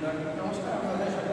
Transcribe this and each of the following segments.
নমস্কার, আপনাদের সাথে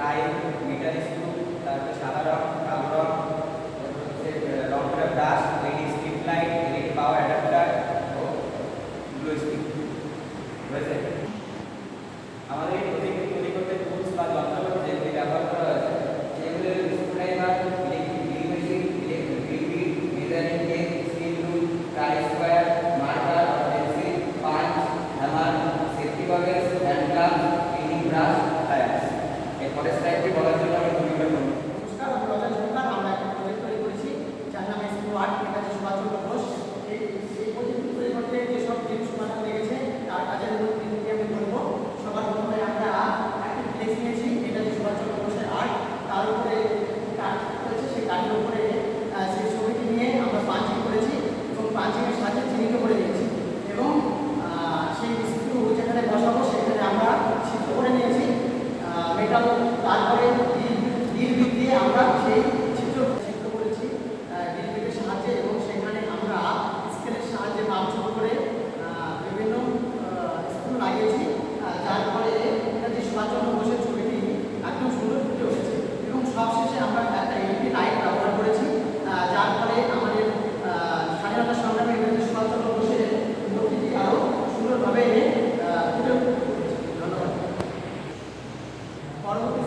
লাইট, মিটার স্ক্রু, তারপরে সাদা রং, কালো রং, রংটা brush, LED strip light, LED power adapter ও গ্লো স্টিক রয়েছে। আমাদের এই প্রজেক্টটি তৈরি করতে টুলস বা যন্ত্রপাতি যেগুলি ব্যবহার করা হয়েছে সেগুলি হল screwdriver, electric drill machine, electric drill bit, measuring tape, steel rule, try square, marker, pencil, punch, hammer, safety goggles, hand gloves, cleaning brush, tyres. এরপরে স্লাইডটি বলার জন্য আমি ভূমিকা করব। নমস্কার, আমি রতন সরকার। আমরা একটা প্রজেক্ট তৈরি করেছি যার নাম স্মার্ট নেতাজি সুভাষচন্দ্র বোস। এই প্রজেক্টটি তৈরি করতে যেসব জিনিস বানানো লেগেছে তার কাজের মধ্যে আমি বলবো। সবার প্রথমে আমরা একটা ফ্লেক্স নিয়েছি নেতাজি সুভাষচন্দ্র বোসের আর্ট, তার উপরে কাঠ রয়েছে, সেই কাঠের উপরে সেই ছবিটি নিয়ে আমরা পাঞ্চিং করেছি এবং পাঞ্চিংয়ের সাহায্যে চিহ্নিত করে দিয়েছি এবং সেই স্ক্রু যেখানে বসাবো সেখানে আমরা ছিদ্র করে নিয়েছি মেটাল। তারপরে ড্রিল বিট দিয়ে আমরা সেই চিত্র করেছি ড্রিল বিটের সাহায্যে এবং সেখানে আমরা স্কেলের সাহায্যে মাপঝোপ করে বিভিন্ন স্ক্রু লাগিয়েছি, যার ফলে নেতাজি সুভাষচন্দ্র বোসের ছবিটি একদম সুন্দর ফুটে উঠেছে। এবং সবশেষে আমরা একটা এলইডি লাইট ব্যবহার করেছি, যার ফলে আমাদের স্বাধীনতা সংগ্রামী নেতাজি সুভাষচন্দ্র বোসের মূর্তিটি আরও সুন্দরভাবে ফুটে উঠেছে। ধন্যবাদ। পরবর্তী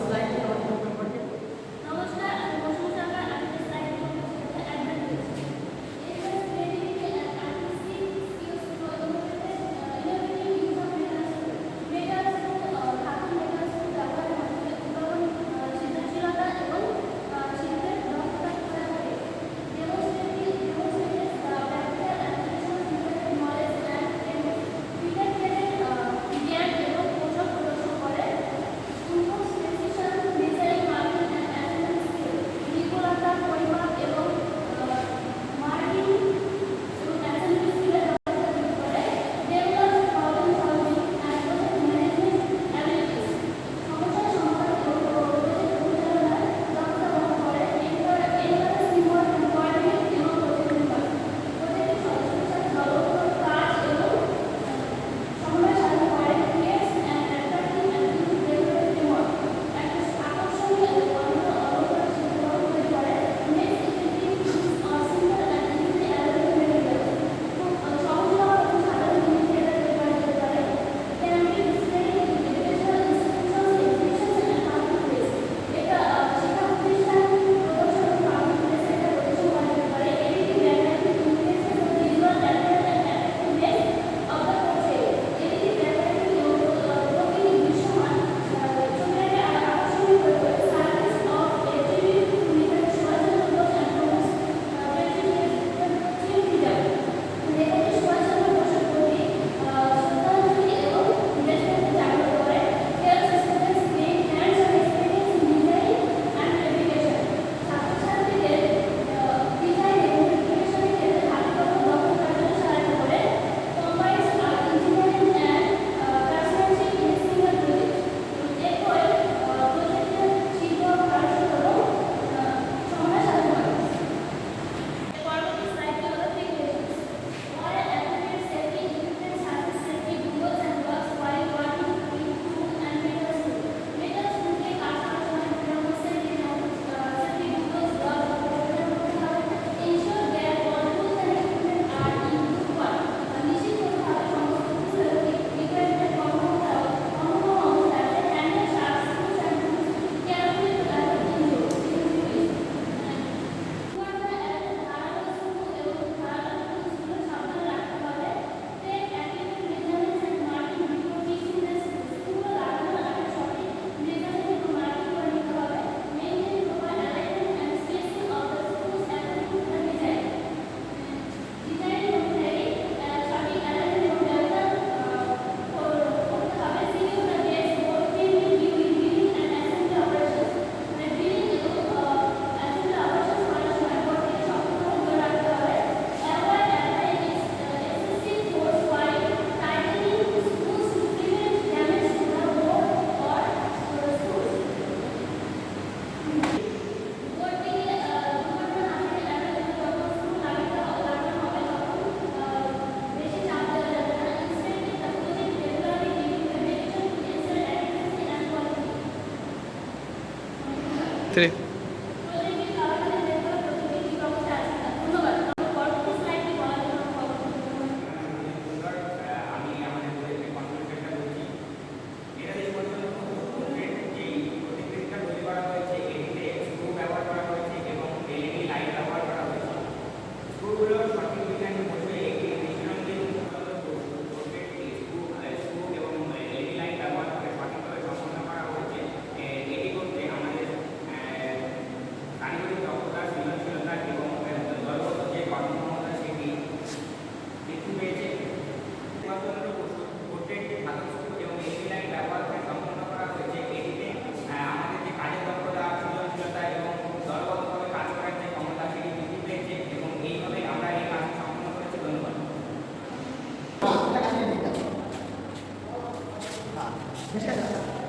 ক্ষেত্রে? আমি আমাদের প্রজেক্টের কন্ট্রিবিউশনটা বলছি। এটা যে বলছিল যেই প্রতিকৃতিটা তৈরি করা হয়েছে এটিতে স্ক্রু ব্যবহার করা হয়েছে এবং এলইডি লাইট ব্যবহার করা হয়েছে। স্ক্রুগুলো সঠিক বিজ্ঞানে বসে একটি মিশ্রণ দিয়ে স্ক্রু এবং এলইডি লাইট ব্যবহার করে সঠিকভাবে সম্পন্ন করা হয়েছে। এটি করতে আমাদের কারিগরি দক্ষতা, সৃজনশীলতা এবং দলগত যে কর্মক্ষমতা সেটি বৃদ্ধি পেয়েছে। প্রত্যেকটি ধাতব স্ক্রু এবং এলইডি লাইট ব্যবহার করে সম্পন্ন করা হয়েছে। এটিতে আমাদের যে কাজের দক্ষতা, সৃজনশীলতা এবং দলগতভাবে কাজ করার যে ক্ষমতা সেটি বৃদ্ধি পেয়েছে এবং এইভাবে আমরা এই কাজ সম্পন্ন করেছি। ধন্যবাদ। বেশি